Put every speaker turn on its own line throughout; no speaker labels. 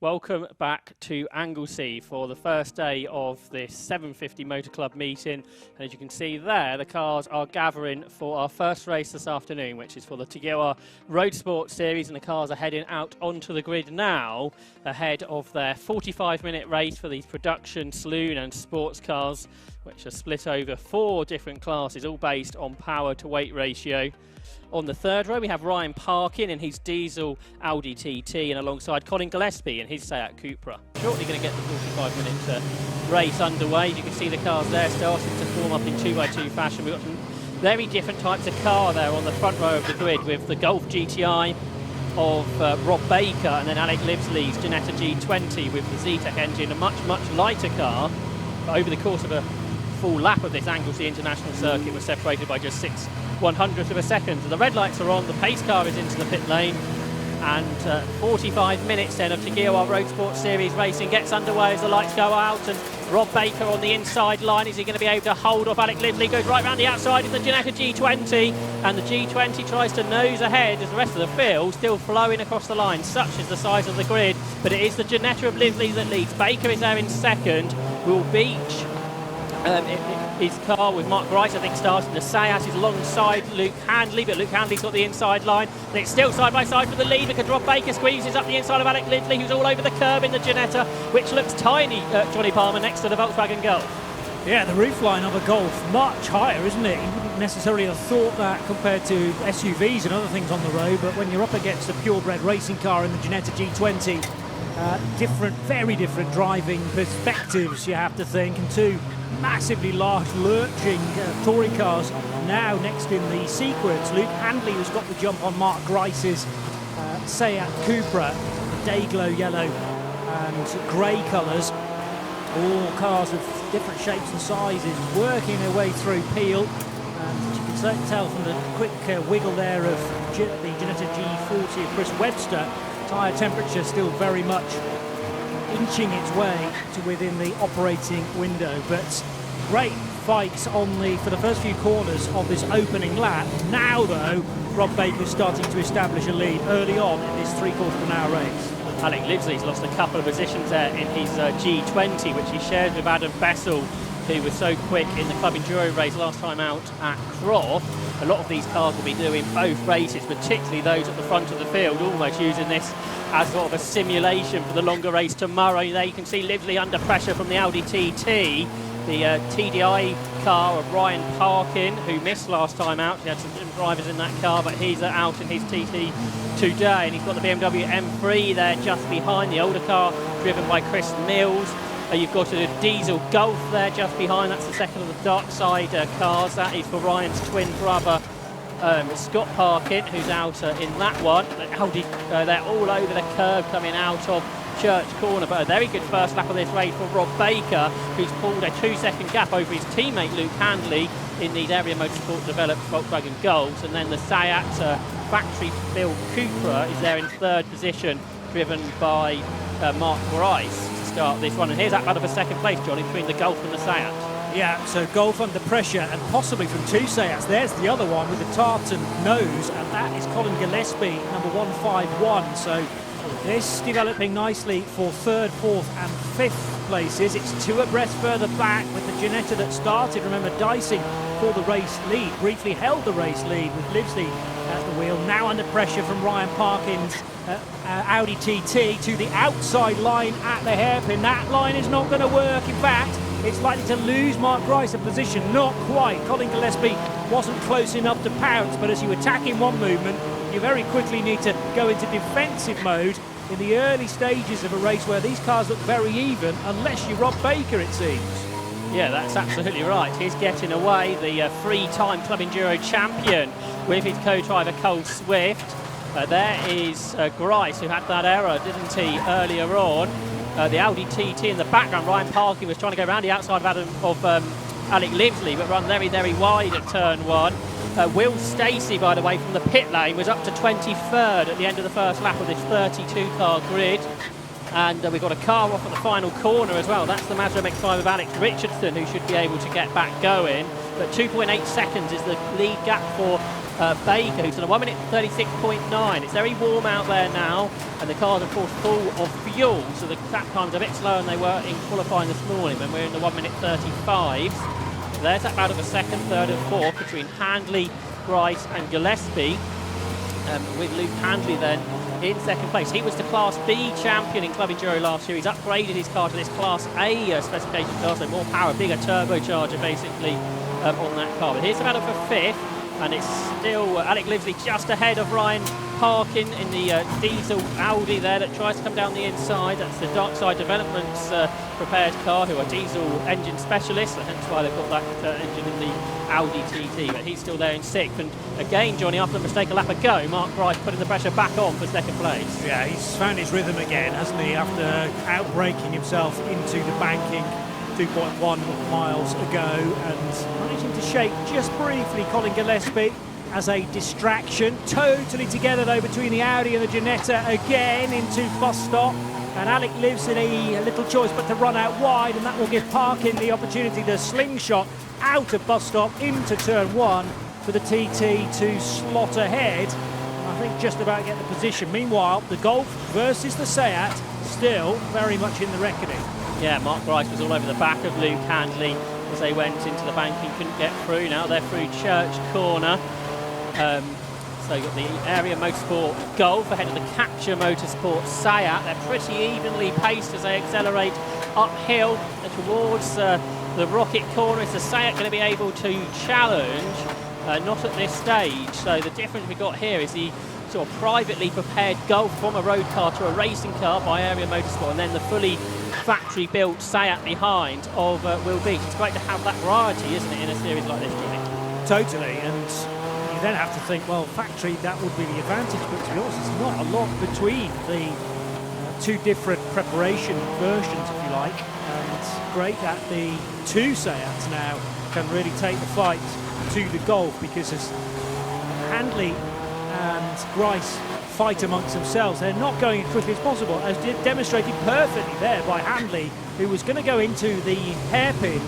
Welcome back to Anglesey for the first day of this 750 Motor Club meeting. And as you can see there, the cars are gathering for our first race this afternoon, which is for the TDI Roadsports Series, and the cars are heading out onto the grid now ahead of their 45-minute race for these production saloon and sports cars, which are split over 4 different classes, all based on power to weight ratio. On the third row, we have Ryan Parkin in his diesel Audi TT, and alongside Colin Gillespie in his Seat Cupra. Shortly going to get the 45-minute race underway. You can see the cars there starting to form up in 2x2 fashion. We've got some very different types of car there on the front row of the grid, with the Golf GTI of Rob Baker, and then Alec Livesley's Ginetta G20 with the Z-Tech engine, a much lighter car. But over the course of a full lap of this Anglesey International Circuit, was separated by just 6/100th of a second. The red lights are on, the pace car is into the pit lane, and 45 minutes then of TDI Roadsports Series racing gets underway as the lights go out, and Rob Baker on the inside line. Is he going to be able to hold off Alec Livesley? Goes right round the outside of the Ginetta G20, and the G20 tries to nose ahead as the rest of the field still flowing across the line. Such is the size of the grid, but it is the Ginetta of Livesley that leads. Baker is there in second, will beach his car with Mark Grice, I think, starting. The Seat is alongside Luke Handley, but Luke Handley's got the inside line. And it's still side by side for the lead because Rob Baker squeezes up the inside of Alec Livesley, who's all over the curb in the Ginetta, which looks tiny, Johnny Palmer, next to the Volkswagen Golf.
Yeah, the roofline of a Golf, much higher, isn't it? You wouldn't necessarily have thought that compared to SUVs and other things on the road, but when you're up against a purebred racing car in the Ginetta G20, very different driving perspectives, you have to think, and two massively large lurching touring cars now next in the sequence. Luke Handley, who's got the jump on Mark Grice's Seat Cupra, the Dayglow yellow and grey colours, all cars of different shapes and sizes working their way through Peel, and you can certainly tell from the quick wiggle there of the Ginetta G40 of Chris Webster, tyre temperature still very much inching its way to within the operating window. But great fights for the first few corners of this opening lap. Now though, Rob Baker's starting to establish a lead early on in this 3/4 of an hour race.
Alec Livesley's lost a couple of positions there in his G20, which he shared with Adam Bessel, who was so quick in the Club Enduro race last time out at Croft. A lot of these cars will be doing both races, particularly those at the front of the field, almost using this as sort of a simulation for the longer race tomorrow. There you can see Livesley under pressure from the Audi TT, the TDI car of Ryan Parkin, who missed last time out. He had some different drivers in that car, but he's out in his TT today, and he's got the BMW M3 there just behind, the older car driven by Chris Mills. You've got a diesel Golf there just behind. That's the second of the Darkside cars. That is for Ryan's twin brother, Scott Parkin, who's out in that one. The Audi, they're all over the curb coming out of Church Corner, but a very good first lap of this race for Rob Baker, who's pulled a 2-second gap over his teammate Luke Handley in these Area Motorsport developed Volkswagen Golfs. And then the Seat factory-built Cupra is there in third position, driven by Mark Grice to start this one. And here's that battle for second place, Johnny, between the Golf and the Seat.
Yeah, so Golf under pressure, and possibly from 2 Seats. There's the other one with the tartan nose, and that is Colin Gillespie, number 151. So this developing nicely for 3rd, 4th and 5th places. It's 2 abreast further back with the Ginetta that started, remember, dicing for the race lead, briefly held the race lead with Livesley at the wheel. Now under pressure from Ryan Parkin's Audi TT to the outside line at the hairpin. That line is not going to work. In fact, it's likely to lose Mark Grice a position. Not quite. Colin Gillespie wasn't close enough to pounce, but as you attack in one movement, you very quickly need to go into defensive mode in the early stages of a race where these cars look very even, unless you're Rob Baker, it seems.
Yeah, that's absolutely right. He's getting away, the 3-time Club Enduro champion, with his co-driver Cole Swift. There is Grice, who had that error, didn't he, earlier on. The Audi TT in the background. Ryan Parkin was trying to go around the outside of Alec Livesley, but run very wide at turn 1. Will Stacey, by the way, from the pit lane, was up to 23rd at the end of the first lap of this 32-car grid. And we've got a car off at the final corner as well. That's the Mazda MX-5 of Alex Richardson, who should be able to get back going. But 2.8 seconds is the lead gap for Baker, who's on a 1 minute 36.9. It's very warm out there now, and the car's of course full of fuel, so the lap time's a bit slower than they were in qualifying this morning when we're in the 1 minute 35s. There's that battle of second, third and fourth between Handley, Grice and Gillespie, with Luke Handley then in second place. He was the Class B champion in Club Enduro last year. He's upgraded his car to this Class A specification car, so more power, bigger turbocharger basically on that car. But here's the battle for fifth, and it's still Alec Livesley just ahead of Ryan Parkin in the diesel Audi there that tries to come down the inside. That's the Darkside Developments prepared car, who are diesel engine specialists, and hence why they've got that engine in the Audi TT. But he's still there in sixth. And again, Johnny, after the mistake a lap ago, Mark Bryce putting the pressure back on for second place.
Yeah, he's found his rhythm again, hasn't he, after outbraking himself into the banking 2.1 miles ago and managing to shake just briefly Colin Gillespie as a distraction. Totally together though between the Audi and the Ginetta again into bus stop, and Alec lives in a little choice but to run out wide, and that will give Parkin the opportunity to slingshot out of bus stop into turn one for the TT to slot ahead. I think just about get the position. Meanwhile, the Golf versus the Seat still very much in the reckoning.
Yeah, Mark Bryce was all over the back of Luke Handley as they went into the banking, couldn't get through. Now they're through Church Corner. So you've got the Area Motorsport Golf ahead of the Capture Motorsport Seat. They're pretty evenly paced as they accelerate uphill and towards the Rocket Corner. Is the Seat going to be able to challenge? Not at this stage. So the difference we've got here is the sort of privately prepared Golf from a road car to a racing car by Area Motorsport, and then the fully factory built Seat behind of Will Beach. It's great to have that variety, isn't it, in a series like this, Johnny?
Totally, and you then have to think, well, factory, that would be the advantage, but to be honest, there's not a lot between the two different preparation versions, if you like, and it's great that the two Seats now can really take the fight to the Golf, because as Handley and Grice fight amongst themselves, they're not going as quickly as possible, as demonstrated perfectly there by Handley, who was going to go into the hairpin,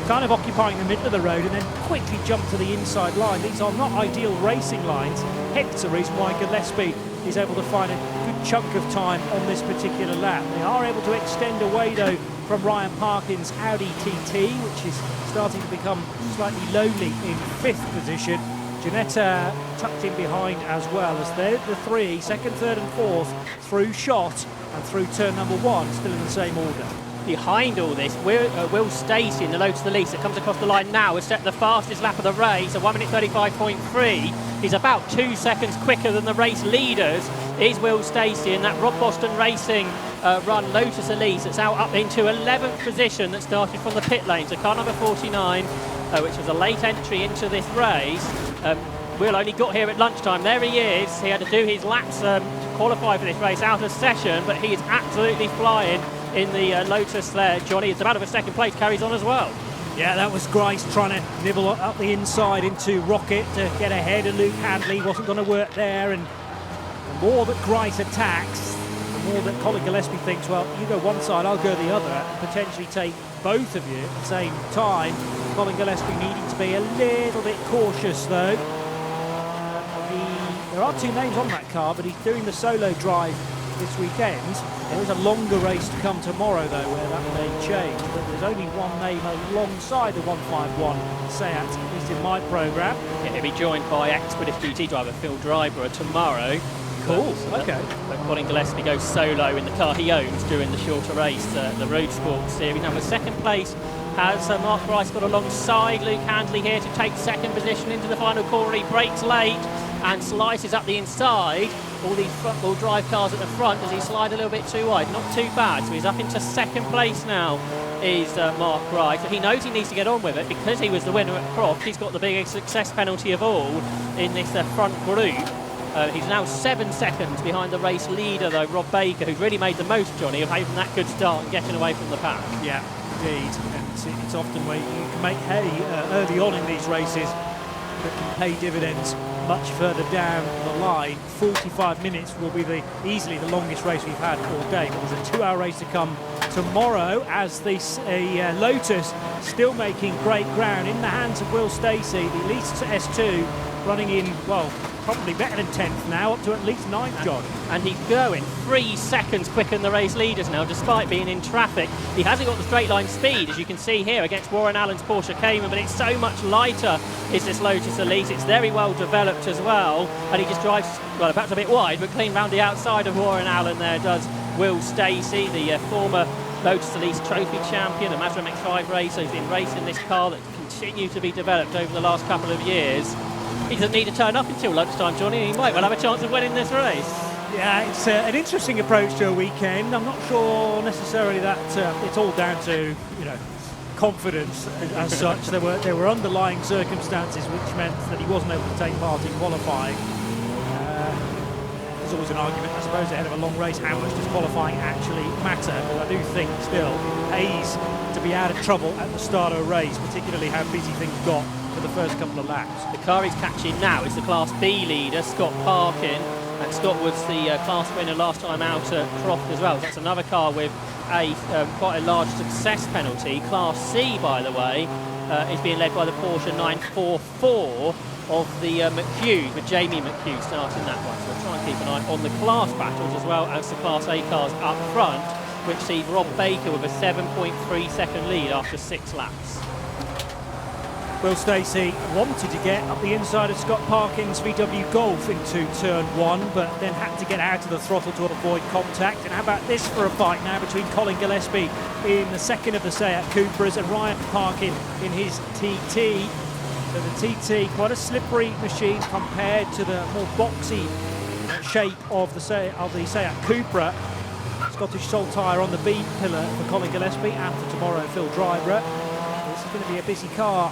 kind of occupying the middle of the road, and then quickly jump to the inside line. These are not ideal racing lines, hence the reason why Gillespie is able to find a good chunk of time on this particular lap. They are able to extend away though from Ryan Parkin's Audi TT, which is starting to become slightly lonely in fifth position. Ginetta tucked in behind as well, as they're the three, second, third and fourth, through Shot and through turn number one, still in the same order.
Behind all this, Will Stacey in the Lotus Elise that comes across the line now has set the fastest lap of the race, a 1 minute 35.3. He's about 2 seconds quicker than the race leaders, is Will Stacey in that Rob Boston Racing run Lotus Elise that's out up into 11th position that started from the pit lane. So car number 49, which was a late entry into this race. Will only got here at lunchtime. There he is. He had to do his laps to qualify for this race out of session, but he is absolutely flying in the Lotus there, Johnny. It's about a second place carries on as well.
Yeah, that was Grice trying to nibble up the inside into Rocket to get ahead of Luke Handley. Wasn't going to work there, and the more that Grice attacks, the more that Colin Gillespie thinks, well, you go one side, I'll go the other, and potentially take both of you at the same time. Colin Gillespie needing to be a little bit cautious though. There are two names on that car, but he's doing the solo drive this weekend. There is a longer race to come tomorrow though, where that may change, but there's only one name alongside the 151 Seat, at least in my programme.
Yeah, he'll be joined by Expedition GT driver Phil Dryborough tomorrow.
Cool, okay.
But Colin Gillespie goes solo in the car he owns during the shorter race, the Roadsports Series. Now, the second place has Mark Bryce got alongside Luke Handley here to take second position into the final corner. He brakes late and slices up the inside. All these front-wheel drive cars at the front as he slide a little bit too wide. Not too bad, so he's up into second place now, is Mark Bryce. But he knows he needs to get on with it because he was the winner at Croft. He's got the biggest success penalty of all in this front group. He's now 7 seconds behind the race leader, though, Rob Baker, who's really made the most, Johnny, of having that good start and getting away from the pack.
Yeah, indeed. And it's often where you can make hay early on in these races that can pay dividends much further down the line. 45 minutes will be easily the longest race we've had all day, but there's a 2-hour race to come tomorrow as Lotus still making great ground in the hands of Will Stacey. The Elise S2 running in, well, probably better than 10th now, up to at least 9th, John.
And he's going 3 seconds quicker than the race leaders now, despite being in traffic. He hasn't got the straight line speed, as you can see here, against Warren Allen's Porsche Cayman, but it's so much lighter is this Lotus Elise. It's very well developed as well, and he just drives, well, perhaps a bit wide, but clean round the outside of Warren Allen there does Will Stacey, the former Lotus Elise trophy champion, a Mazda MX-5 racer who's been racing this car that continued to be developed over the last couple of years. He doesn't need to turn up until lunchtime, Johnny. He might well have a chance of winning this race.
Yeah, it's an interesting approach to a weekend. I'm not sure necessarily that it's all down to, you know, confidence as such. There were underlying circumstances which meant that he wasn't able to take part in qualifying. There's always an argument, I suppose, ahead of a long race, how much does qualifying actually matter? But I do think still pays to be out of trouble at the start of a race, particularly how busy things got for the first couple of laps.
The car he's catching now is the Class B leader, Scott Parkin, and Scott was the class winner last time out at Croft as well. So that's another car with a quite a large success penalty. Class C, by the way, is being led by the Porsche 944 of the McHugh, with Jamie McHugh starting that one. So we'll try and keep an eye on the class battles as well as the Class A cars up front, which sees Rob Baker with a 7.3 second lead after 6 laps.
Will Stacey wanted to get up the inside of Scott Parkin's VW Golf into turn 1, but then had to get out of the throttle to avoid contact. And how about this for a fight now between Colin Gillespie in the second of the Seat Cupras and Ryan Parkin in his TT. So the TT, quite a slippery machine compared to the more boxy shape of the Seat Cupra. Scottish sole tyre on the B pillar for Colin Gillespie, and for tomorrow Phil Drybrough. This is going to be a busy car,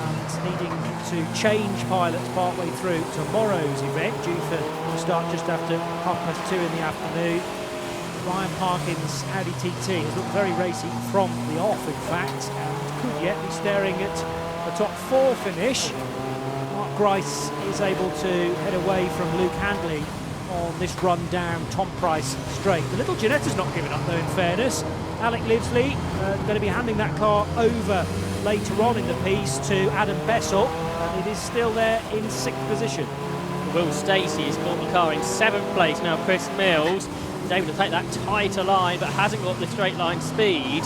and needing to change pilots partway through tomorrow's event, due to start just after 2:30 in the afternoon. Ryan Parkin's Audi TT has looked very racy from the off, in fact, and could yet be staring at a top 4 finish. Mark Grice is able to head away from Luke Handley on this run down Tom Price straight. The little Ginetta's not giving up though, in fairness. Alec Livesley going to be handing that car over later on in the piece to Adam Bessel, and it is still there in 6th position.
Will Stacey has got the car in 7th place now. Chris Mills is able to take that tighter line, but hasn't got the straight line speed,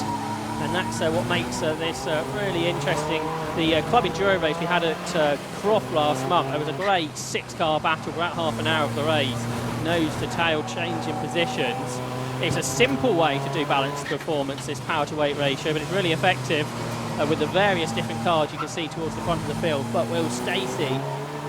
and that's what makes this really interesting. The Club Enduro race we had at Croft last month, there was a great 6-car battle for about half an hour of the race, nose to tail change in positions. It's a simple way to do balanced performance, this power to weight ratio, but it's really effective with the various different cars you can see towards the front of the field. But Will Stacey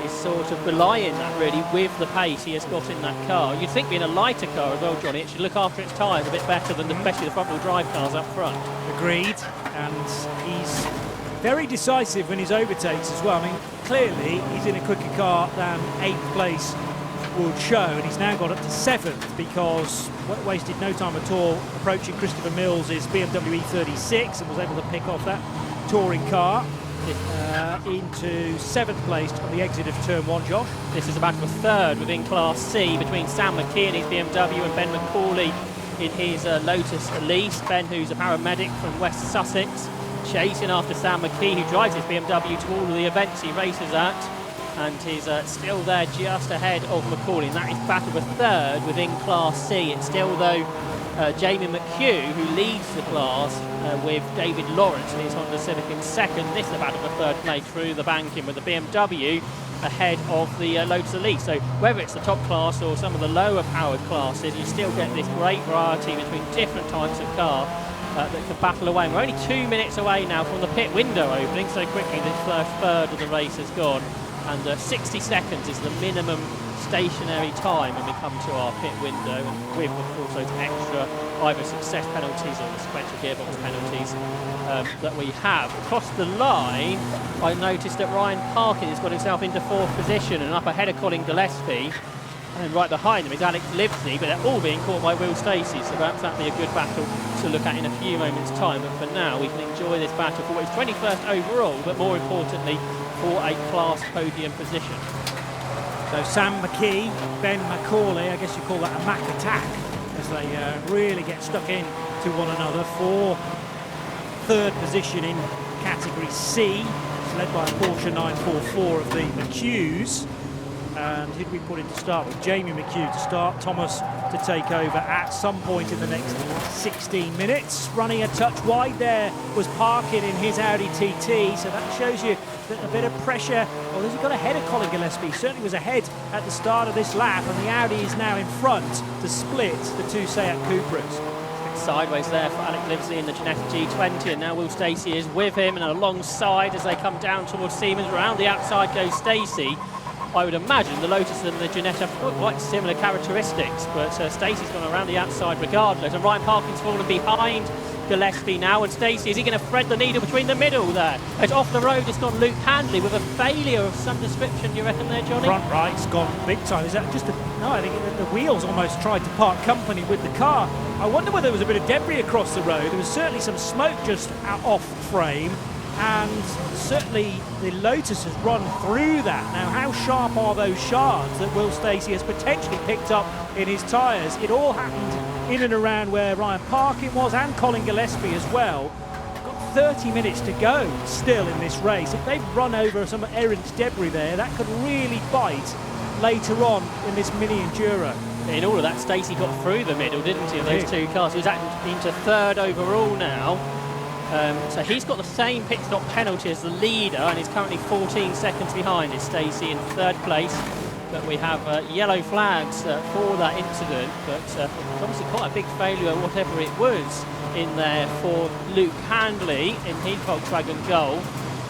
is sort of belying that really with the pace he has got in that car. You'd think being a lighter car as well, Johnny, it should look after its tyres a bit better than especially the front wheel drive cars up front.
Agreed, and he's very decisive when he's overtakes as well. I mean, clearly he's in a quicker car than 8th place would show, and he's now got up to 7th because wasted no time at all approaching Christopher Mills' BMW E36 and was able to pick off that touring car into 7th place on the exit of turn 1, Josh.
This is about a third within Class C between Sam McKee and his BMW and Ben McCauley in his Lotus Elise. Ben, who's a paramedic from West Sussex, chasing after Sam McKee, who drives his BMW to all of the events he races at, and he's still there just ahead of McCauley, and that is battle for 3rd within Class C. It's still, though, Jamie McHugh who leads the class with David Lawrence in his Honda Civic in 2nd. This is the battle for 3rd place through the banking, with the BMW ahead of the Lotus Elise. So whether it's the top class or some of the lower powered classes, you still get this great variety between different types of car that can battle away. And we're only 2 minutes away now from the pit window opening, so quickly this first third of the race has gone. And 60 seconds is the minimum stationary time when we come to our pit window, and with, of course, those extra either success penalties or the sequential gearbox penalties that we have. Across the line, I noticed that Ryan Parkin has got himself into 4th position and up ahead of Colin Gillespie, and right behind him is Alex Livesley, but they're all being caught by Will Stacey, so perhaps that'll be a good battle to look at in a few moments' time. But for now, we can enjoy this battle for what is 21st overall, but more importantly, for a class podium position.
So Sam McKee, Ben McCauley, I guess you call that a Mac attack, as they really get stuck in to one another for 3rd position in category C. led by a Porsche 944 of the McHughes. And who did we put in to start with? Jamie McHugh to start, Thomas to take over at some point in the next 16 minutes. Running a touch wide there was Parkin in his Audi TT, so that shows you that a bit of pressure. Well, has he got ahead of Colin Gillespie? He certainly was ahead at the start of this lap, and the Audi is now in front to split the two Seat Cupras.
Sideways there for Alec Livesley in the Ginetta G20, and now Will Stacey is with him and alongside as they come down towards Siemens. Around the outside goes Stacey. I would imagine the Lotus and the Ginetta have got quite similar characteristics, but Stacey's gone around the outside regardless, and Ryan Parkin's fallen behind Gillespie now, and Stacey, is he going to thread the needle between the middle there? It's off the road, it's gone Luke Handley with a failure of some description, do you reckon there, Johnny?
Front right's gone big time. Is that just a... No, I think the wheels almost tried to part company with the car. I wonder whether there was a bit of debris across the road. There was certainly some smoke just off frame, and certainly the Lotus has run through that. Now, how sharp are those shards that Will Stacey has potentially picked up in his tyres? It all happened in and around where Ryan Parkin was, and Colin Gillespie as well. Got 30 minutes to go still in this race. If they've run over some errant debris there, that could really bite later on in this mini Enduro.
In all of that, Stacey got through the middle, didn't he, of those two cars? He was into third overall now. So he's got the same pit stop penalty as the leader, and he's currently 14 seconds behind. It's Stacey in third place, but we have yellow flags for that incident, but it's obviously quite a big failure, whatever it was, in there for Luke Handley in his Volkswagen Golf.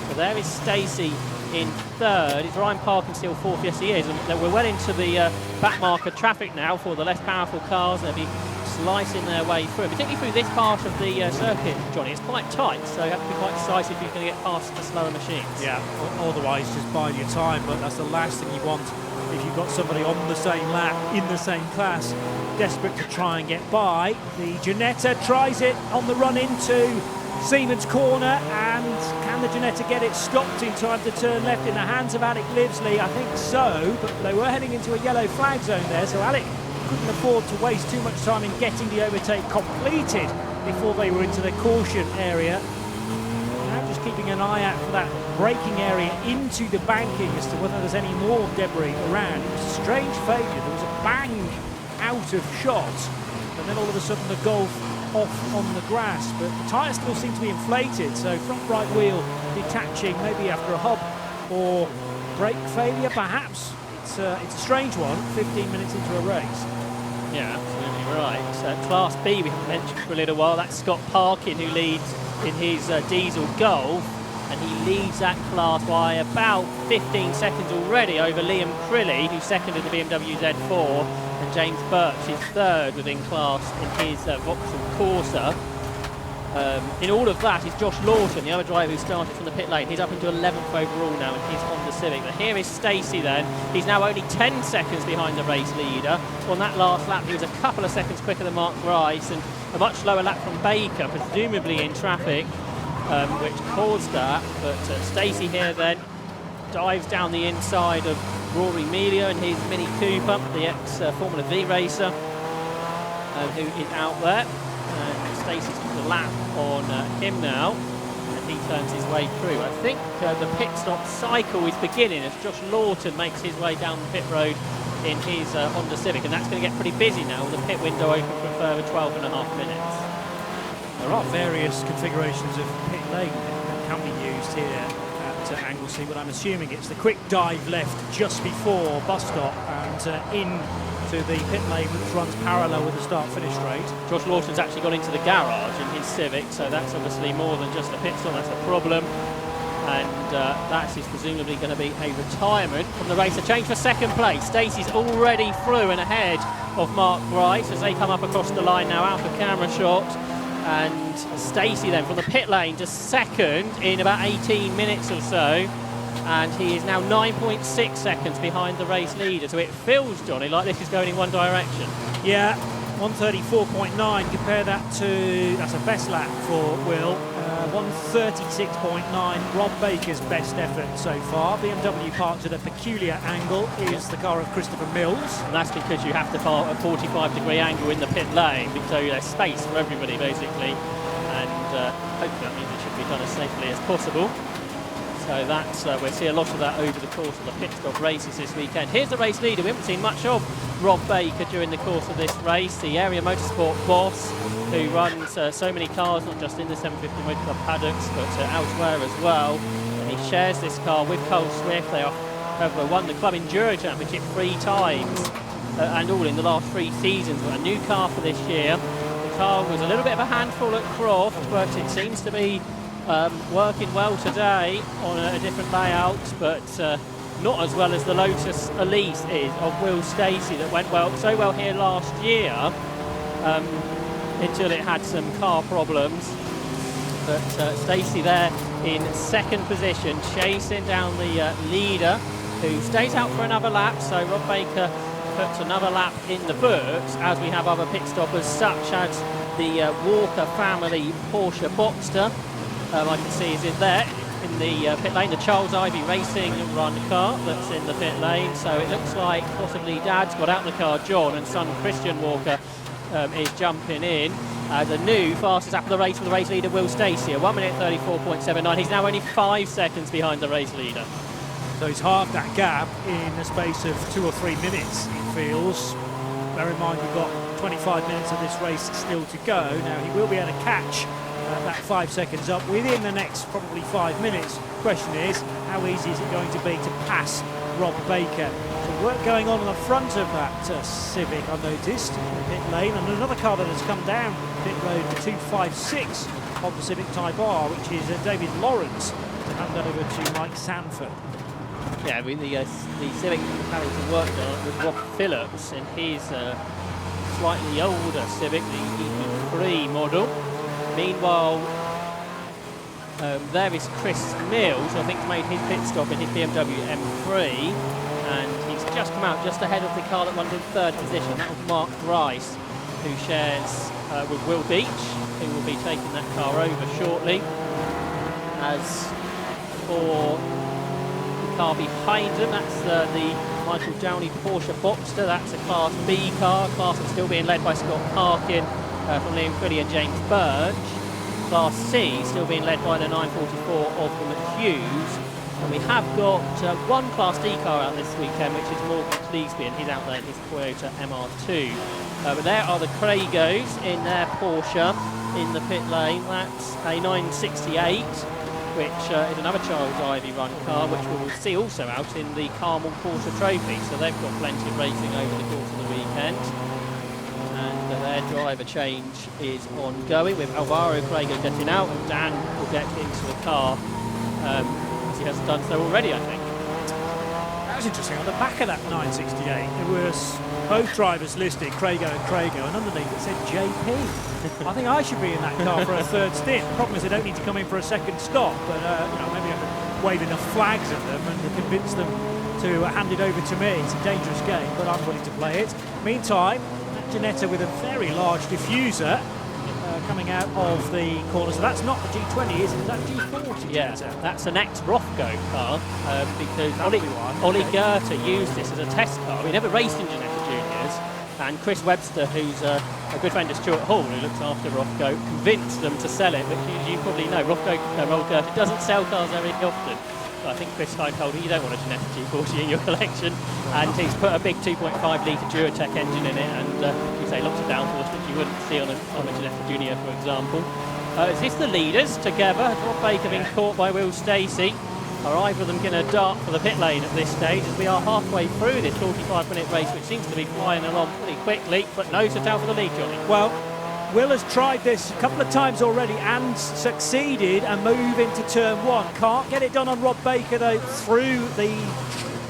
So there is Stacey in third. Is Ryan Parkin still fourth? Yes, he is. And we're well into the back marker traffic now for the less powerful cars. They'll be slicing their way through, particularly through this part of the circuit, Johnny. It's quite tight, so you have to be quite decisive if you're going to get past the slower machines. Yeah,
otherwise just bide your time, but that's the last thing you want if you've got somebody on the same lap, in the same class, desperate to try and get by. The Ginetta tries it on the run into Siemens corner, and can the Ginetta get it stopped in time to turn left in the hands of Alec Livesley? I think so, but they were heading into a yellow flag zone there, so Alec couldn't afford to waste too much time in getting the overtake completed before they were into the caution area. Now just keeping an eye out for that braking area into the banking as to whether there's any more debris around. It was a strange failure. There was a bang out of shot, and then all of a sudden the Golf off on the grass, but the tyres still seem to be inflated, so front right wheel detaching, maybe after a hub or brake failure perhaps. It's a strange one, 15 minutes into a race.
Yeah, absolutely right. Class B we haven't mentioned for a little while, that's Scott Parkin, who leads in his Diesel Golf, and he leads that class by about 15 seconds already over Liam Crilly, who's second in the BMW Z4, and James Birch is third within class in his Vauxhall Corsa. In all of that is Josh Lawton, the other driver who started from the pit lane. He's up into 11th overall now in his Honda Civic. But here is Stacey then. He's now only 10 seconds behind the race leader. On that last lap, he was a couple of seconds quicker than Mark Grice, and a much slower lap from Baker, presumably in traffic, which caused that. But Stacey here then dives down the inside of Rory Melia in his Mini Cooper, the ex-Formula V racer, who is out there. Stacey's got the lap on him now, and he turns his way through. I think the pit stop cycle is beginning as Josh Lawton makes his way down the pit road in his Honda Civic, and that's going to get pretty busy now with the pit window open for a further 12.5 minutes.
There are various configurations of pit lane that can be used here at Anglesey, but I'm assuming it's the quick dive left just before bus stop and in to the pit lane, which runs parallel with the start-finish straight. Josh Lawton's actually gone into the garage in his Civic, so that's obviously more than just a pit stop, that's a problem. And that is presumably going to be a retirement from the race. A change for second place. Stacey's already through and ahead of Mark Grice as they come up across the line now out for camera shot. And Stacey then from the pit lane to second in about 18 minutes or so. And he is now 9.6 seconds behind the race leader. So it feels, Johnny, like this is going in one direction. Yeah, 134.9. Compare that to, that's a best lap for Will. 136.9. Rob Baker's best effort so far. BMW parked at a peculiar angle is the car of Christopher Mills. And that's because you have to park at a 45-degree angle in the pit lane, so there's space for everybody basically. And hopefully that means it should be done as safely as possible. So
So that's we'll see a lot of that over the course of the pit stop races this weekend. Here's the race leader. We haven't seen much of Rob Baker during the course of this race, the area motorsport boss who runs so many cars, not just in the 750 Motor Club paddocks, but elsewhere as well. And he shares this car with Cole Swift. They have won the Club Enduro Championship 3 times, and all in the last 3 seasons. But a new car for this year. The car was a little bit of a handful at Croft, but it seems to be working well today on a different layout, but not as well as the Lotus Elise is of Will Stacey that went so well here last year until it had some car problems. But Stacey there in 2nd position, chasing down the leader, who stays out for another lap. So Rob Baker puts another lap in the books, as we have other pit stoppers such as the Walker family Porsche Boxster. I can see is in there in the pit lane, the Charles Ivy Racing run car that's in the pit lane. So it looks like possibly Dad's got out in the car, John, and son Christian Walker is jumping in. The new fastest lap of the race for the race leader, Will Stacey, 1 minute 34.79. He's now only 5 seconds behind the race leader.
So he's halved that gap in the space of 2 or 3 minutes, it feels. Bear in mind we've got 25 minutes of this race still to go. Now he will be able to catch that 5 seconds up within the next probably 5 minutes. Question is, how easy is it going to be to pass Rob Baker? Some work going on the front of that Civic, I noticed, in the pit lane, and another car that has come down pit road, the 256 of the Civic Type R, which is David Lawrence, to hand that over to Mike Sanford.
Yeah, the Civic having worked on it with Rob Phillips in his slightly older Civic, the EP3 model. Meanwhile, there is Chris Mills, who I think made his pit stop in his BMW M3, and he's just come out just ahead of the car that won in 3rd position. That was Mark Rice, who shares with Will Beach, who will be taking that car over shortly. As for the car behind them, that's the Michael Downey Porsche Boxster. That's a Class B car, class that's still being led by Scott Parkin from Liam Quilly and James Birch. Class C still being led by the 944 of the McHughes. And we have got one Class D car out this weekend, which is Morgan Cleesby, and he's out there in his Toyota MR2. But there are the Cragos in their Porsche in the pit lane. That's a 968, which is another Charles Ivy run car, which we will see also out in the Carmel Porsche Trophy. So they've got plenty of racing over the course of the weekend. And their driver change is ongoing, with Alvaro Crago getting out, and Dan will get into the car, as he has done so already, I think.
That was interesting. On the back of that 968, there was both drivers listed, Crago and Crago, and underneath it said JP. I think I should be in that car for a 3rd stint. The problem is I don't need to come in for a 2nd stop, but maybe I could wave enough flags at them and convince them to hand it over to me. It's a dangerous game, but I'm willing to play it. Meantime, Ginetta with a very large diffuser coming out of the corner. So that's not the G20, is it? Is that G40?
Yeah, that's an ex-Rothko car, because Ollie Goethe used this as a test car. We never raced in Ginetta Juniors, and Chris Webster, who's a good friend of Stuart Hall, who looks after Rothko, convinced them to sell it. But you probably know, Ollie Goethe doesn't sell cars very often. I think Chris Stein told him you don't want a Ginetta G40 in your collection, and he's put a big 2.5 litre Duratec engine in it, and you say lots of downforce which you wouldn't see on a Ginetta Junior, for example. Is this the leaders together? Has Rob Baker been caught by Will Stacey? Are either of them going to dart for the pit lane at this stage, as we are halfway through this 45-minute race, which seems to be flying along pretty quickly, but no to tell for the lead, Johnny.
Well, Will has tried this a couple of times already and succeeded, and move into turn 1. Can't get it done on Rob Baker though, through the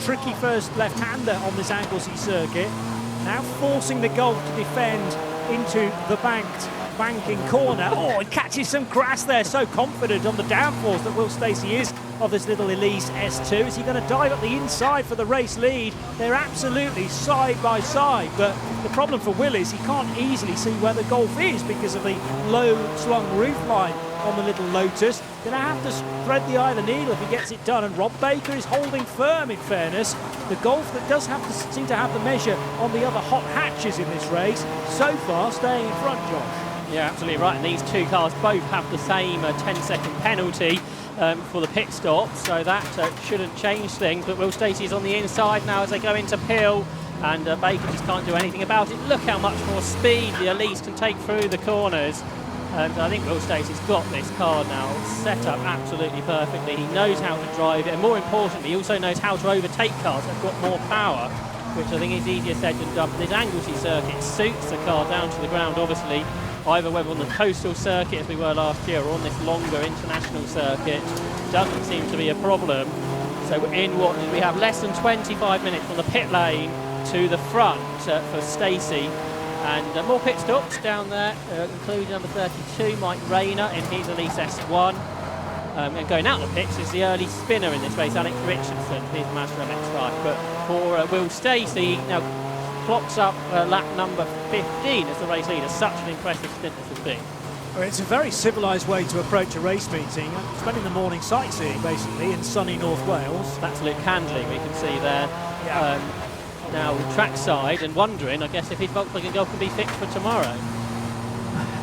tricky first left-hander on this Anglesey circuit. Now forcing the Golf to defend into the banking corner. Oh, it catches some grass there. So confident on the downforce that Will Stacey is of this little Elise S2. Is he going to dive up the inside for the race lead? They're absolutely side by side, but the problem for Will is he can't easily see where the Golf is because of the low slung roofline on the little Lotus. Going to have to thread the eye of the needle if he gets it done, and Rob Baker is holding firm, in fairness. The Golf that does have to seem to have the measure on the other hot hatches in this race, so far staying in front, Josh.
Yeah, absolutely right, and these two cars both have the same 10-second penalty. for the pit stop, so that shouldn't change things. But Will Stacey's on the inside now as they go into Pill, and Baker just can't do anything about it. Look how much more speed the Elise can take through the corners. And I think Will Stacey's got this car now set up absolutely perfectly. He knows how to drive it, and more importantly, he also knows how to overtake cars that have got more power, which I think is easier said than done. This Anglesey circuit suits the car down to the ground, obviously, either whether on the coastal circuit as we were last year or on this longer international circuit, doesn't seem to be a problem. So in what we have less than 25 minutes from the pit lane to the front for Stacey. And more pit stops down there, including number 32, Mike Rayner in his Elise S1. And going out of the pits is the early spinner in this race, Alex Richardson, his Mazda MX-5. But for Will Stacey, now clocks up lap number 15 as the race leader. Such an impressive stint this has been.
Well, it's a very civilised way to approach a race meeting. Spending the morning sightseeing, basically, in sunny North Wales.
That's Luke Handley, we can see there.
Yeah.
Now trackside, and wondering, I guess, if his Volkswagen Golf can be fixed for tomorrow.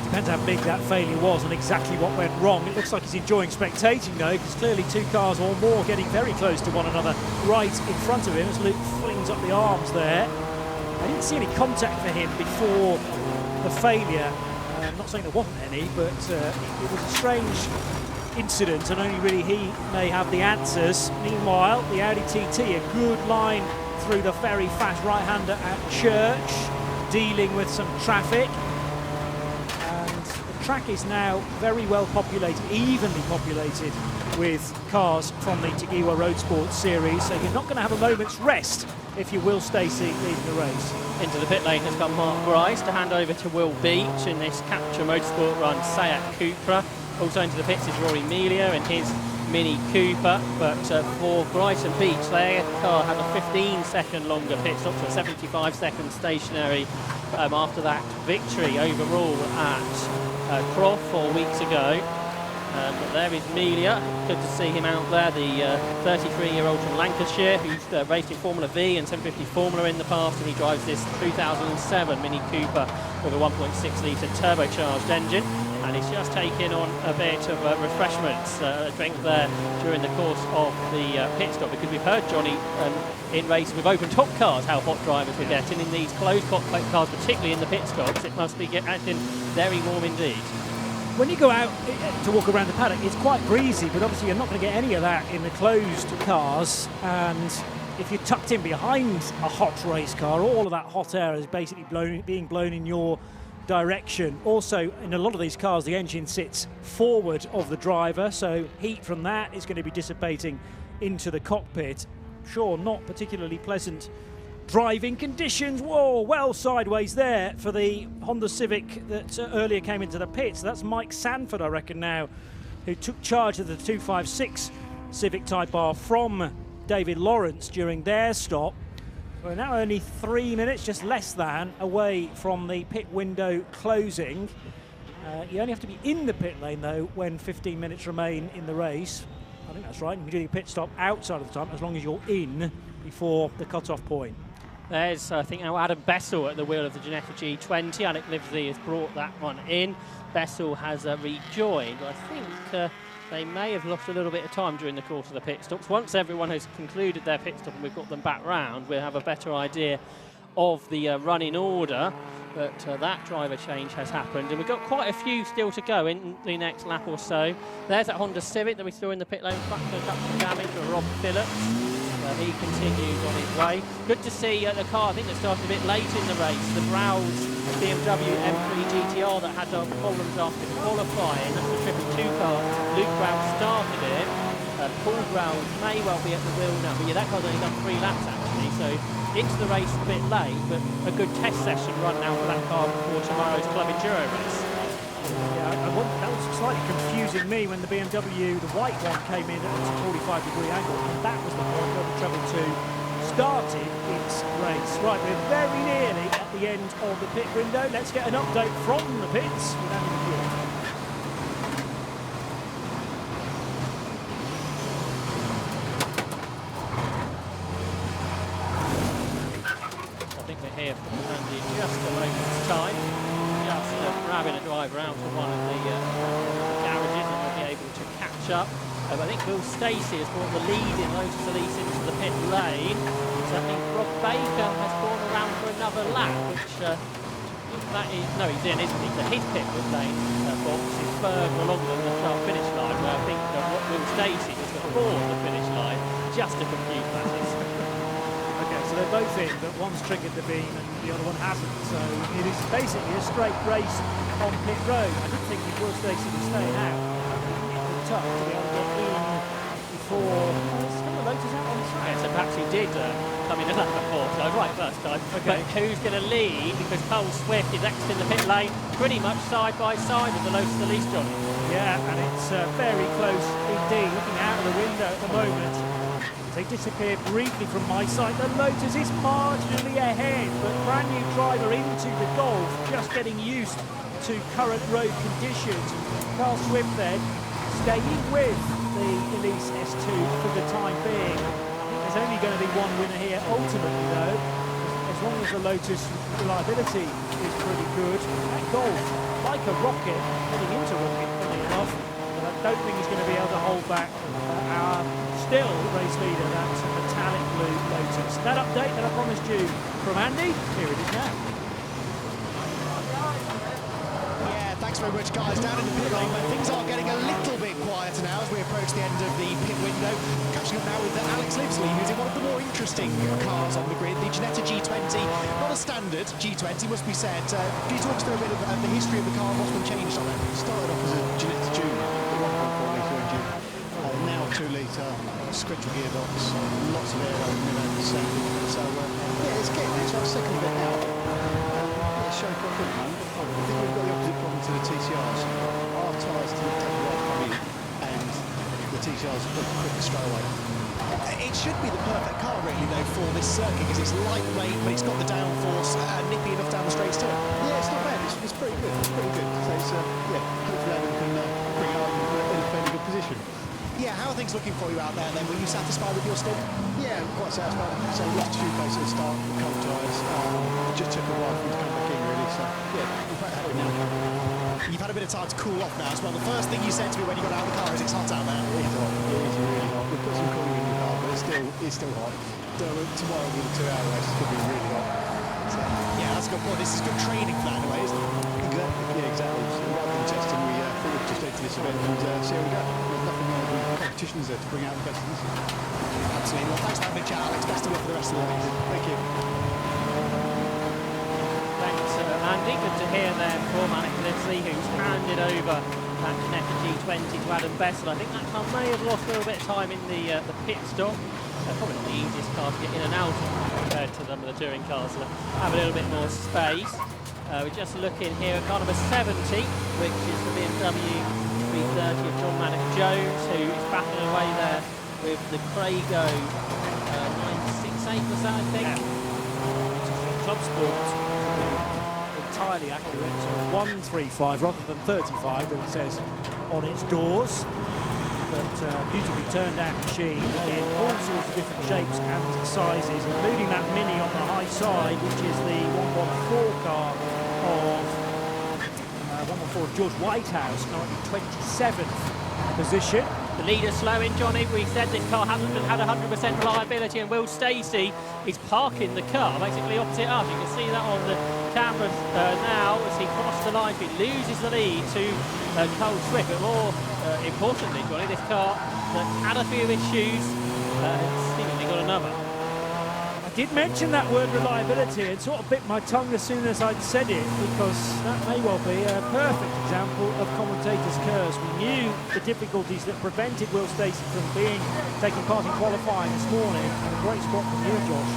Depends how big that failure was and exactly what went wrong. It looks like he's enjoying spectating, though, because clearly two cars or more getting very close to one another right in front of him as Luke flings up the arms there. I didn't see any contact for him before the failure. I'm not saying there wasn't any, but it was a strange incident, and only really he may have the answers. Meanwhile, the Audi TT, a good line through the very fast right-hander at Church, dealing with some traffic. And the track is now very well populated, evenly populated with cars from the TDI Roadsports Series, so you're not going to have a moment's rest if you Will Stacey leading the race.
Into the pit lane has come Mark Bryce to hand over to Will Beach in this Capture Motorsport run Seat Cupra. Also into the pits is Rory Melia in his Mini Cooper, but for Bryce and Beach, their car had a 15-second longer pit stop, so 75-second stationary after that victory overall at Croft 4 weeks ago. But there is Melia, good to see him out there, the 33-year-old from Lancashire, who's raced in Formula V and 750 Formula in the past, and he drives this 2007 Mini Cooper with a 1.6-litre turbocharged engine. And he's just taken on a bit of refreshments, drink there during the course of the pit stop, because we've heard, Johnny, in races with open top cars how hot drivers are getting. In these closed cockpit cars, particularly in the pit stops, it must be getting very warm indeed.
When you go out to walk around the paddock, it's quite breezy, but obviously you're not going to get any of that in the closed cars. And if you're tucked in behind a hot race car, all of that hot air is basically being blown in your direction. Also, in a lot of these cars, the engine sits forward of the driver, so heat from that is going to be dissipating into the cockpit. Sure, not particularly pleasant driving conditions. Whoa, well sideways there for the Honda Civic that earlier came into the pits. That's Mike Sanford, I reckon now, who took charge of the 256 Civic Type R from David Lawrence during their stop. We're now only 3 minutes, just less than, away from the pit window closing. You only have to be in the pit lane, though, when 15 minutes remain in the race. I think that's right. You can do your pit stop outside of the time, as long as you're in before the cut-off point.
There's, I think, now Adam Bessel at the wheel of the Ginetta G20. Alec Livesey has brought that one in. Bessel has rejoined. I think they may have lost a little bit of time during the course of the pit stops. Once everyone has concluded their pit stop and we've got them back round, we'll have a better idea of the running order. But that driver change has happened, and we've got quite a few still to go in the next lap or so. There's that Honda Civic that we saw in the pit lane, fractured up some damage for Rob Phillips. He continues on his way. Good to see the car, I think, that started a bit late in the race, the Browse BMW M3 GTR that had problems after qualifying. That's the 2 car. Luke Browse started it. Paul Browse may well be at the wheel now, but yeah, that car's only done 3 laps actually, so into the race a bit late, but a good test session run now for that car before tomorrow's Club Enduro race.
Yeah, that was slightly confusing me when the BMW, the white one, came in at a 45-degree angle, and that was the point where the Treble 2 started its race. Right, we're very nearly at the end of the pit window. Let's get an update from the pits with Andy McEwen.
I think we're here for Andy in just a moment's time. Just grabbing a driver out of one of the garages, and we'll be able to catch up I think Will Stacey has brought the lead in Lotus Elise into the pit lane. So that means Rob Baker has gone around for another lap, which that is, no, he's in, isn't he? So his pit lane box is further along than the start finish line, where I think what Will Stacey is before the finish line, just to confuse matters.
Okay, so they're both in, but one's triggered the beam and the other one hasn't. So it is basically a straight race on pit road. I didn't think Will Stacey was staying out. It was tough to be able to get in before. Still the Lotus out on track.
Yeah, so perhaps he did come in a lap before, so right first time.
Okay.
But who's going to lead? Because Cole Swift is next in the pit lane, pretty much side by side with the Lotus Elise, Johnny.
Yeah, and it's very close indeed. Looking out of the window at the moment, they disappear briefly from my sight. The Lotus is marginally ahead, but brand new driver into the Golf, just getting used to current road conditions. Carl Swift then staying with the Elise S2 for the time being. I think there's only going to be one winner here ultimately though, as long as the Lotus reliability is pretty good. That Golf, like a rocket, heading into rocket funny enough, but I don't think he's going to be able to hold back our still race leader, that's a metallic blue Lotus. That update that I promised you from Andy, here it is now.
Yeah, thanks very much, guys. Down in the pit lane, where things are getting a little bit quieter now as we approach the end of the pit window. Catching up now with Alex Livesley, who's in one of the more interesting cars on the grid, the Ginetta G20. Not a standard G20, must be said. Can you talk us through a bit of the history of the car and what's been changed on it?
It started off as a Ginetta Junior, the 1.4 litre engine. Now 2 litre, sequential gearbox, lots of aero, sound. So yeah, it's getting there. So our second bit now. It's showing quite good at the moment. I think we've got the opposite problem to the TCRs. Our tyres take a while to come in, and the TCRs are quicker straight away.
It should be the perfect car, really, though, for this circuit, because it's lightweight, but it's got the downforce and nippy enough down the straights too.
Yeah, it's not bad. It's pretty good. It's pretty good. So it's yeah, hopefully Adam can bring it up in a fairly good position.
Yeah, how are things looking for you out there then? Were you satisfied with your stint?
Yeah, I'm quite satisfied. So we lost 2 places at the start with cold tyres. Just took a while for him to come back in, really. So yeah, I'm quite happy now.
You've had a bit of time to cool off now as well. The first thing you said to me when you got out of the car is it's hot out there.
It is hot. It is really hot. We've put some cooling in the car, but it's still hot. Tomorrow with a 2-hour race, it's going to be really hot. So,
yeah, that's a good point. This is good training for that anyway, isn't it?
exactly. Yeah, exactly. So rather than testing, we thought we'd just enter this event and see how we go. There's nothing more than competitions there to bring out the best of this.
Absolutely. Well, thanks for having me, chat, Alex. Best of luck for the rest of the week.
Thank you.
Thanks, Andy. Good to hear there from Alex Livesley, who's handed over that Ginetta G20 to Adam Bessel. I think that car may have lost a little bit of time in the pit stop. Probably not the easiest car to get in and out of compared to some of the touring cars that have a little bit more space. We're just looking here at car number 70, which is the BMW 330 of John Maddock Jones, who is backing away there with the Prego 968, was that, I think?
Yeah. Club Sport, entirely accurate. So 135 rather than 35 that it says on its doors. But beautifully turned out machine in all sorts of different shapes and sizes, including that Mini on the high side, which is the 114 car of George Whitehouse, currently 27th position.
The leader slowing, Johnny. We said this car hasn't had 100% reliability, and Will Stacey is parking the car basically opposite us. You can see that on the camera now as he crossed the line. He loses the lead to Cole Swift. But more importantly, Johnny, this car that had a few issues has seemingly got another.
I did mention that word reliability and sort of bit my tongue as soon as I'd said it, because that may well be a perfect example of commentator's curse. We knew the difficulties that prevented Will Stacey from taking part in qualifying this morning, and a great spot from you, Josh.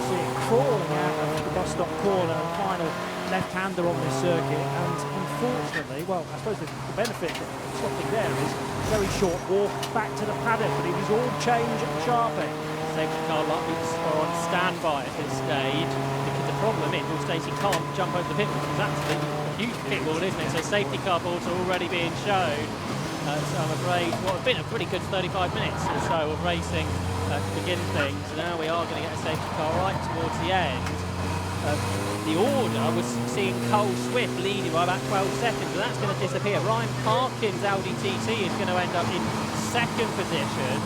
See it crawling out of the bus stop corner, final left-hander on this circuit, and unfortunately, well, I suppose the benefit of stopping there is a very short walk back to the paddock, but it was all change and sharping.
Safety car lights are on standby at this stage, because the problem is Will Stacey can't jump over the pit wall, because that's a huge pit wall, isn't it? So safety car boards are already being shown. So I'm afraid what has been a pretty good 35 minutes or so of racing to begin things. Now we are going to get a safety car right towards the end. The order was seeing Cole Swift leading by about 12 seconds, and that's going to disappear. Ryan Parkins' Audi TT is going to end up in second position.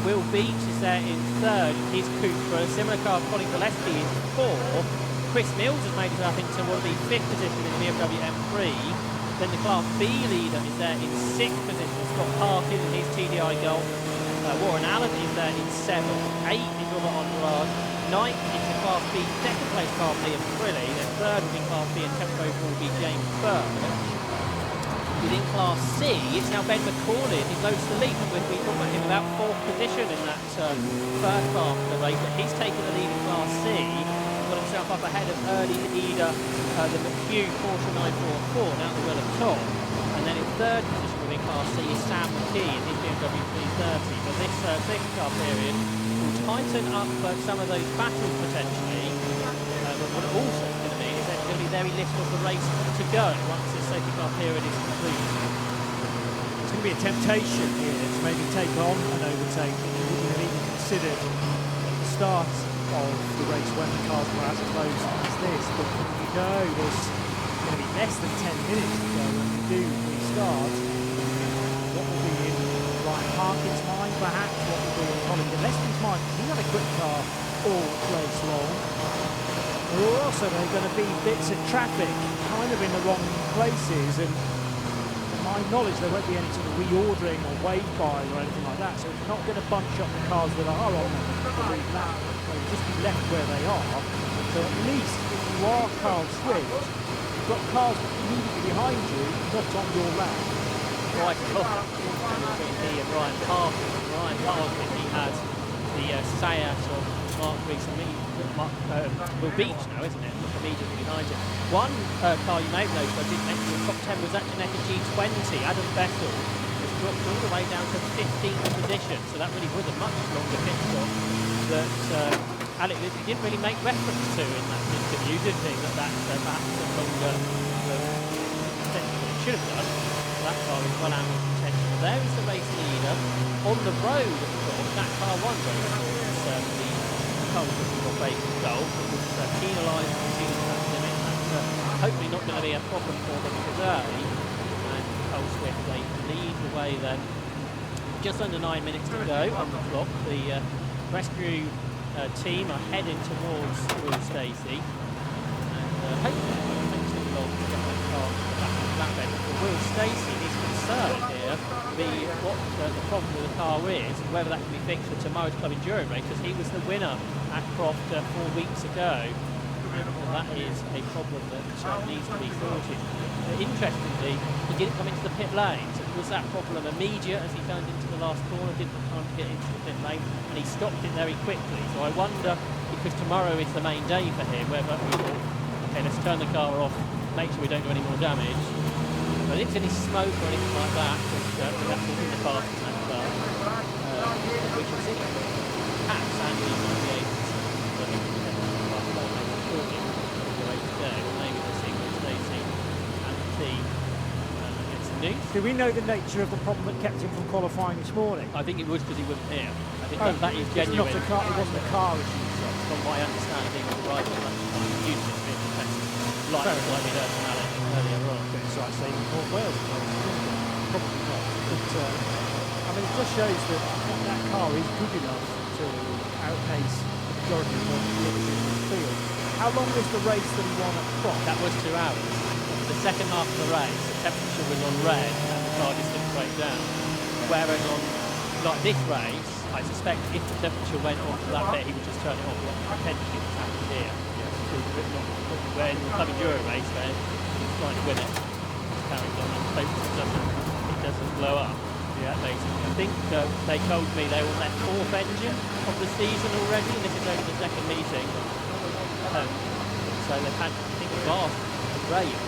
Will Beach is there in third, his Cupra. A similar car, Colin Gillespie, is fourth. Chris Mills has made it up into what will be fifth position in the BMW M3. Then the Class B leader is there in sixth position. Scott Parkin in his TDI Golf. Warren Allen is there in seventh. Eighth is Robert Andrade. Ninth is the Class B second place car, Liam Frilly. Then third will be Class B and tenth overall will be James Birch. Within Class C, it's now Ben McCauley. He goes to the lead. We talked about him about fourth position in that first half of the race, but he's taken the lead in Class C. Got himself up ahead of early leader, the McHugh Porsche 944, now the wheel at top. And then in third position within Class C is Sam McKee in his BMW 330. But this safety car period will tighten up some of those battles potentially. But what it also is going to mean is there's going to be very little of the race to go once this safety car period is complete.
It's going to be a temptation here to maybe take on an overtake that you wouldn't have even considered at the start of the race when the cars were as close as this. But you know there's going to be less than 10 minutes to go when we do restart. What will be in Ryan Harkin's mind, perhaps? What will be in Colin Gillespie's mind? He's had a quick car all race long. There are also going to be bits of traffic kind of in the wrong places, and to my knowledge there won't be any sort of reordering or wave buying or anything like that, so it's not going to bunch up the cars that are on the lead lap. They'll just be left where they are. So at least if you are Carl Swift, you've got cars immediately behind you, not on your lap.
Quite a lot between he and Ryan Parkin. Ryan Parkin, he has the Sayat of Mark Rees and Will Beach now, isn't it? Look immediately behind it. One car you may have noticed, I did mention in the top 10, was that Genetic G20. Adam Bessel was dropped all the way down to 15th position, so that really was a much longer pit stop that Alex didn't really make reference to in that interview, did he? That's perhaps a longer potential than it should have done. That car is well out of potential. There is the race leader. On the road, of course, that car won Roadsports, the Cole Bacon Golf. It was penalised for exceeding that limit. That's hopefully not going to be a problem for them today. And Cole Swift, they lead the way then. Just under 9 minutes to go on the clock. The rescue team are heading towards Will Stacey. And hopefully, thanks to the to get that car back on the flatbed. For Will Stacey, his concern here will be what the problem with the car is, and whether that can be fixed for tomorrow's Club Enduro race, because he was the winner at Croft 4 weeks ago. And that is a problem that needs to be sorted. Interestingly, he didn't come into the pit lane, so was that problem immediate as he turned into the last corner, didn't have time to get into the pit lane, and he stopped it very quickly. So I wonder, because tomorrow is the main day for him, whether he thought, okay, let's turn the car off, make sure we don't do any more damage. But if there's any smoke or anything like that, that's all in the past in that car. We can see perhaps Andy might be able to maybe we'll see Will Stacey and the team get some news.
Do we know the nature of the problem that kept him from qualifying this morning?
I think it was because he wasn't here. I think that is genuine.
It wasn't a car issue.
From what I understand, he was arriving at lunchtime. Used it to be like we heard from Alex earlier on.
It's like saying North Wales. Probably not. But I mean, it just shows that that car is good enough to outpace the majority of the in the field. How long was the race that he won at Croft?
That was 2 hours. The second half of the race, the temperature was on red and the car just didn't break down. Whereas on like this race, I suspect if the temperature went off to that bit, he would just turn it off, like potentially what's happened here. Where in the Club Enduro race, where he's trying to win it, it's carried on and hopes it doesn't blow up. Yeah, basically. I think they told me they were on their 4th engine of the season already, and this is only the 2nd meeting. So they've had, I think, vast rain.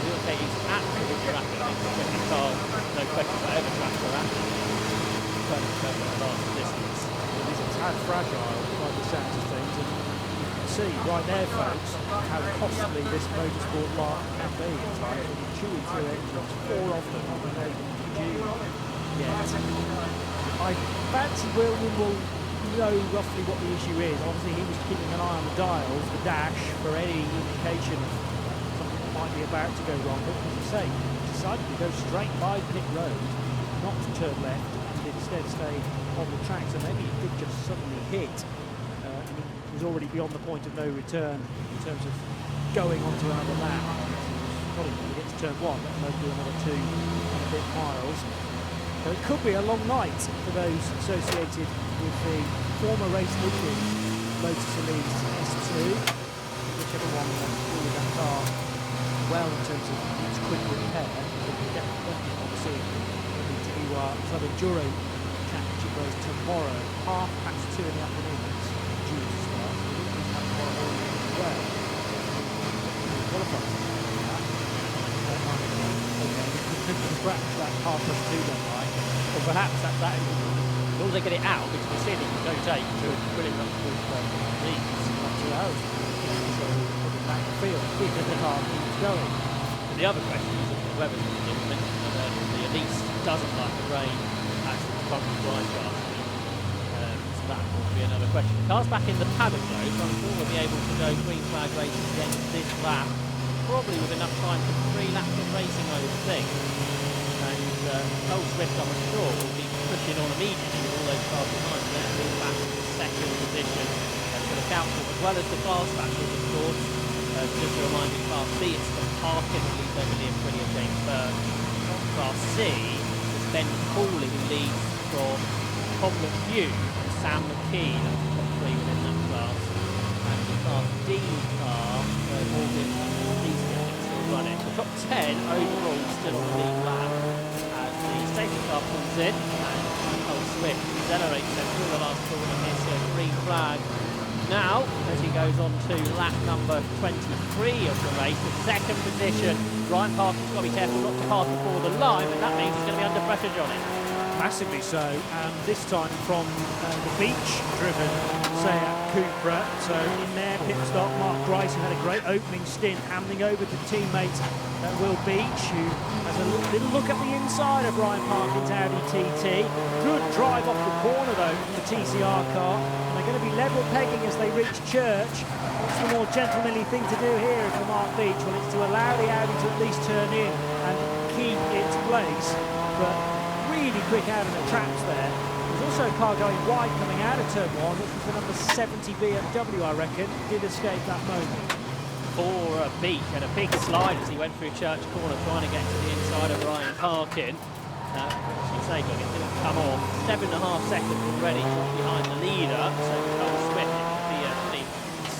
He'll say he's absolutely rapid. I think the car, no question whatever track they're at. Perfect last distance.
It is a tad fragile by the sounds of things, and you can see right there, folks, how costly this motorsport lark can be at times when you're chewing through engines, 4 of them on the yet. I fancy William will know roughly what the issue is. Obviously he was keeping an eye on the dials, the dash, for any indication of something that might be about to go wrong, but as I say, he decided to go straight by pit road, not to turn left and instead stay on the track, so maybe he did just suddenly hit. And he was already beyond the point of no return in terms of going onto another lap. Probably going to get to turn 1, let alone do another 2 and a bit miles. So it could be a long night for those associated with the former race leading Lotus Elise S2, whichever one wants to do with that car well in terms of its quick repair. Definitely obviously the Club Enduro Championship race tomorrow, 2:30 in the afternoon. It's due to start. Tomorrow as well. Qualified. Perhaps that 2:30 then, right? Or perhaps that as long as they get it out, because we see that you don't take to brilliant up with these up 2 hours. So put it back in the field if the car keeps going.
And the other question is whether you mentioned that the Elise doesn't like the rain as the front drive car. So that will be another question. The car's back in the paddock though, so I'm sure we'll be able to go green flag racing again this lap. Probably with enough time for 3 laps of racing, I would think. And Cole Swift, I'm sure, will be pushing on immediately with all those cars behind. So they're going back to the second position for the council, as well as the class battles, of course. Just to remind you, Class B, it's the Parkin who leads over Liam Pretty and James Burke. Class C, it's Ben Cooley who leads from Coblet View and Sam McKee, that's the top 3 within that class. And the Class D car, Morgan Easton still running. The top 10 overall still on the lead lap as the safety car pulls in and Cole Swift accelerates it through the last corner. Here's a green flag now as he goes on to lap number 23 of the race, the second position. Ryan Parkin's got to be careful not to pass before the line, but that means he's going to be under pressure, Johnny.
Massively so, and this time from the beach-driven Seat Cupra. So in their pit stop, Mark Bryson had a great opening stint, handing over to teammate Will Beach, who has a little look at the inside of Ryan Parkin's Audi TT. Good drive off the corner though from the TCR car. And they're going to be level pegging as they reach Church. What's the more gentlemanly thing to do here for Mark Beach? Well, it's to allow the Audi to at least turn in and keep its place. But really quick out of the traps there. There's also a car going wide coming out of turn 1, which was the number 70 BMW, I reckon. Did escape that moment.
For Beach and a big slide as he went through Church Corner trying to get to the inside of Ryan Parkin. As you say, John, it didn't come off. 7.5 seconds already behind the leader. So Cole Swift, it should be a pretty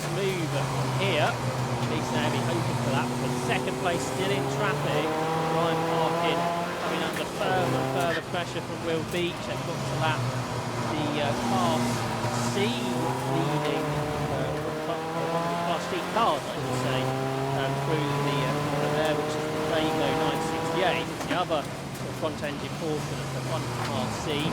smooth from here. At least now be hoping for that. But second place still in traffic. Ryan Parkin coming under further pressure from Will Beach. They've got to lap the Class C leading Class C cars, I should say, through the corner there, which is the Dago 968. It's the other sort of front-engine portion of the one Class C.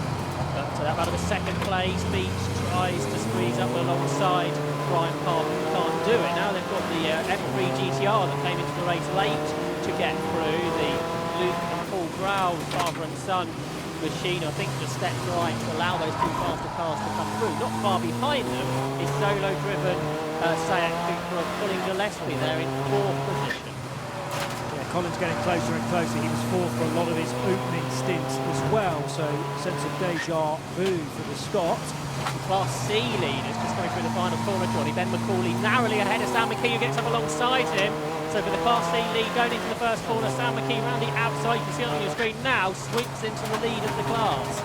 But that out of a second place, Beach tries to squeeze up alongside Ryan Parkin, can't do it. Now they've got the M3 GTR that came into the race late to get through. The Luke and Paul Brown, father and son machine, I think, just stepped right to allow those two faster cars to come through. Not far behind them is solo-driven Seat Cupra pulling Gillespie there in 4th position.
Yeah, Colin's getting closer and closer. He was 4th for a lot of his opening stints as well, so sense of deja vu for the Scot.
Class C leaders just going through the final corner, Johnny. Ben McCauley narrowly ahead of Sam McKee, who gets up alongside him. So for the Class C lead going into the first corner, Sam McKee round the outside, you can see it on your screen now, sweeps into the lead of the class.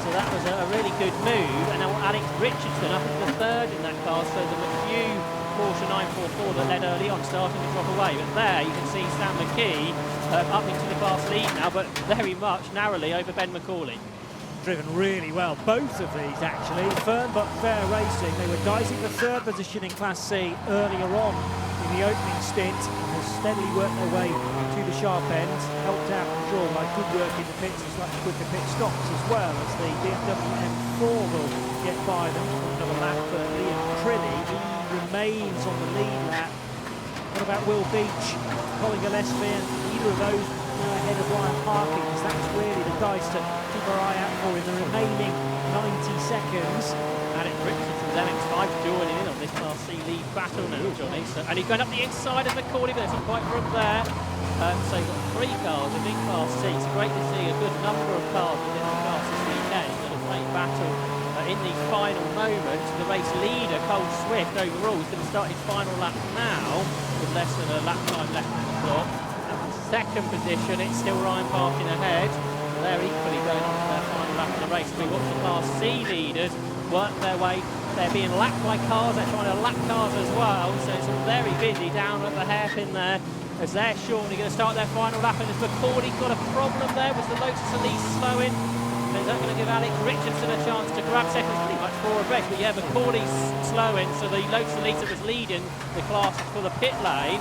So that was a really good move. And now Alex Richardson up into the 3rd in that class, so the McHugh Porsche 944 that led early on starting to drop away. But there you can see Sam McKee up into the class lead now, but very much narrowly over Ben McCauley.
Driven really well, both of these actually. Firm but fair racing. They were dicing for 3rd position in Class C earlier on in the opening stint, and has steadily worked their way to the sharp end, helped out I'm sure by good work in the pits and slightly quicker pit stops as well, as the BMW M4 will get by them for another lap. But Liam Trilly, he remains on the lead lap. What about Will Beach, Colin Gillespie, and either of those ahead of Ryan Parkin, because that's really the dice to keep our eye out for in the remaining 90 seconds.
Alex Richardson's MX-5 joining in on this Class C the lead battle now, Johnny. So, and he's going up the inside of McCauley, but there's not quite room there. So you've got 3 cars within Class C. It's great to see a good number of cars within the class this weekend. Got a great battle in the final moments. The race leader, Cole Swift, overall, is going to start his final lap now with less than a lap time left on the clock. At the second position, it's still Ryan Parkin ahead. They're equally going on to their final lap of the race. We watch the Class C leaders work their way. They're being lapped by cars. They're trying to lap cars as well. So it's all very busy down at the hairpin there. As they're surely going to start their final lap, and as McCauley got a problem there, was the Lotus Elise slowing? Is that going to give Alex Richardson a chance to grab seconds? Pretty much for a breath, but yeah, McCauley's slowing, so the Lotus Elise that was leading the class for the pit lane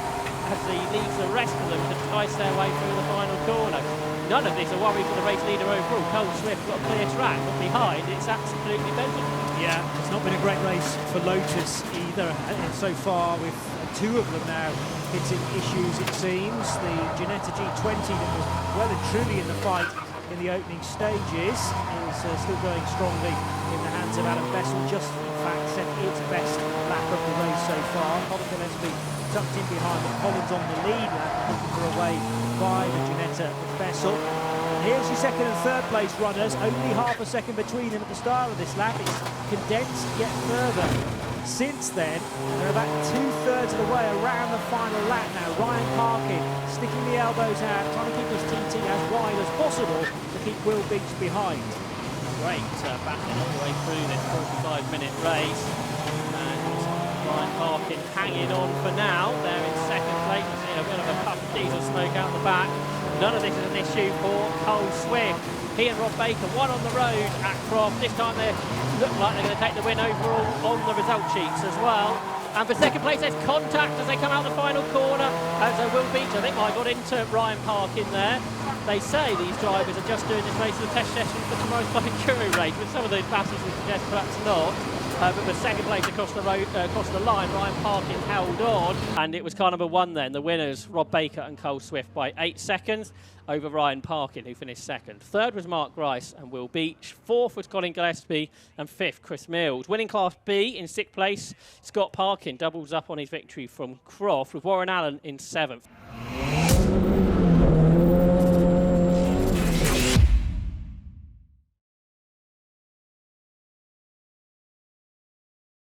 as he leaves the rest of them to entice their way through the final corner. None of this a worry for the race leader overall. Cole Swift got a clear track, but behind it's absolutely mental.
Yeah, it's not been a great race for Lotus either, and so far with 2 of them now hitting issues, it seems. The Ginetta G20 that was well and truly in the fight in the opening stages is still going strongly in the hands of Adam Bessel, just in fact set its best lap of the race so far. Colin Gillespie tucked in behind, but Collins on the lead lap, looking for a way by the Ginetta Bessel. And here's your second and third place runners, only half a second between them at the start of this lap. It's condensed yet further. Since then, they're about 2/3 of the way around the final lap now. Ryan Parkin sticking the elbows out, trying to keep his TT as wide as possible to keep Will Beach behind.
Great battling all the way through this 45-minute race. And Ryan Parkin hanging on for now. They're in second place. You see a bit of a puff of diesel smoke out the back. None of this is an issue for Cole Swift. He and Rob Baker, one on the road at Croft. This time they look like they're going to take the win overall on the result sheets as well. And for second place, there's contact as they come out the final corner. As Will Beach, I think I got into Ryan Parkin there. They say these drivers are just doing this race as a test session for tomorrow's Enduro race, but some of those passes would suggest perhaps not. But the second place across the line, Ryan Parkin held on, and it was car number 1 then. The winners, Rob Baker and Cole Swift, by 8 seconds over Ryan Parkin, who finished second. Third was Mark Grice and Will Beach. Fourth was Colin Gillespie, and fifth, Chris Mills. Winning Class B in 6th place, Scott Parkin doubles up on his victory from Croft, with Warren Allen in 7th.